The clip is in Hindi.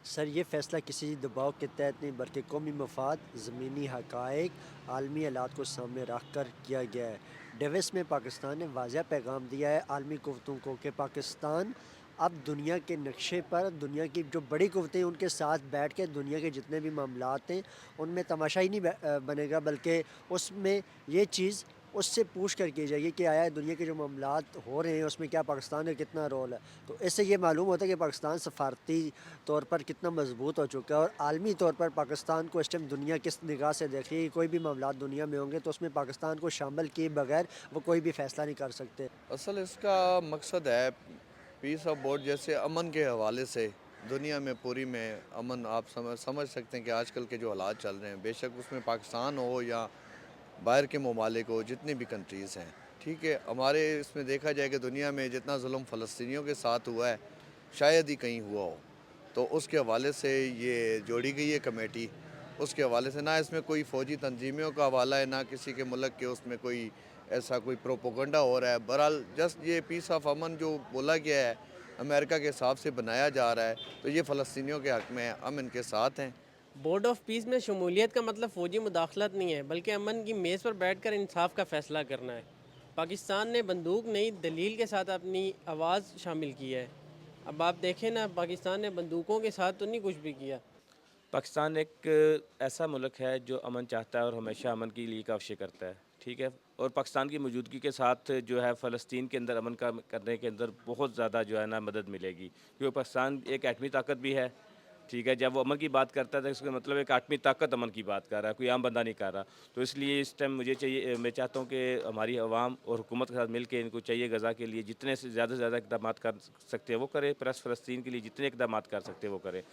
सर, ये फ़ैसला किसी दबाव के तहत नहीं बल्कि कौमी मफ़ाद, ज़मीनी हक़ाइक़, आलमी हालात को सामने रख कर किया गया है। डेविस में पाकिस्तान ने वाज़ेह पैगाम दिया है आलमी क़ुव्वतों को कि पाकिस्तान अब दुनिया के नक्शे पर दुनिया की जो बड़ी क़ुव्वतें हैं उनके साथ बैठ के दुनिया के जितने भी मामलात हैं उनमें तमाशा ही नहीं बनेगा, बल्कि उसमें ये चीज़ उससे पूछ कर की जाएगी कि आया दुनिया के जो मामलात हो रहे हैं उसमें क्या पाकिस्तान का कितना रोल है। तो इससे ये मालूम होता है कि पाकिस्तान सफ़ारती तौर पर कितना मज़बूत हो चुका है और आलमी तौर पर पाकिस्तान को इस टाइम दुनिया किस निगाह से देख रही है। कोई भी मामलात दुनिया में होंगे तो उसमें पाकिस्तान को शामिल किए बगैर वो कोई भी फ़ैसला नहीं कर सकते। असल इसका मकसद है पीस ऑफ बोर्ड जैसे अमन के हवाले से दुनिया में पूरी में अमन आप समझ सकते हैं कि आजकल के जो हालात चल रहे हैं, बेशक उसमें पाकिस्तान हो या बाहर के ममालिक हो, जितनी भी कंट्रीज़ हैं, ठीक है। हमारे इसमें देखा जाए कि दुनिया में जितना जुल्म फ़लस्तीनियों के साथ हुआ है शायद ही कहीं हुआ हो। तो उसके हवाले से ये जोड़ी गई है कमेटी। उसके हवाले से ना इसमें कोई फ़ौजी तंजीमियों का हवाला है, ना किसी के मुल्क के उसमें कोई ऐसा कोई प्रोपोगंडा हो रहा है। बहरहाल जस्ट ये पीस ऑफ अमन जो बोला गया है, अमेरिका के हिसाब से बनाया जा रहा है, तो ये फ़लस्तीनियों के हक़ में है, हम इनके साथ हैं। बोर्ड ऑफ पीस में शमूलियत का मतलब फ़ौजी मुदाखलत नहीं है, बल्कि अमन की मेज़ पर बैठकर इंसाफ का फ़ैसला करना है। पाकिस्तान ने बंदूक नहीं, दलील के साथ अपनी आवाज़ शामिल की है। अब आप देखें ना, पाकिस्तान ने बंदूकों के साथ तो नहीं कुछ भी किया। पाकिस्तान एक ऐसा मुल्क है जो अमन चाहता है और हमेशा अमन के लिए काविशें करता है, ठीक है? और पाकिस्तान की मौजूदगी के साथ जो है फ़लस्तीन के अंदर अमन का करने के अंदर बहुत ज़्यादा जो है ना मदद मिलेगी। क्योंकि पाकिस्तान एक एटमी ताकत भी है, ठीक है? जब वो अमन की बात करता है तो इसका मतलब एक एटमी ताकत अमन की बात कर रहा है, कोई आम बंदा नहीं कर रहा। तो इसलिए इस टाइम मुझे चाहिए मैं चाहता हूँ कि हमारी अवाम और हुकूमत के साथ मिल के इनको चाहिए गज़ा के लिए जितने से ज़्यादा इक़दामात कर सकते हैं वो करें, प्लस फ़लस्तीन के लिए जितने इक़दामात कर सकते हैं वो करें।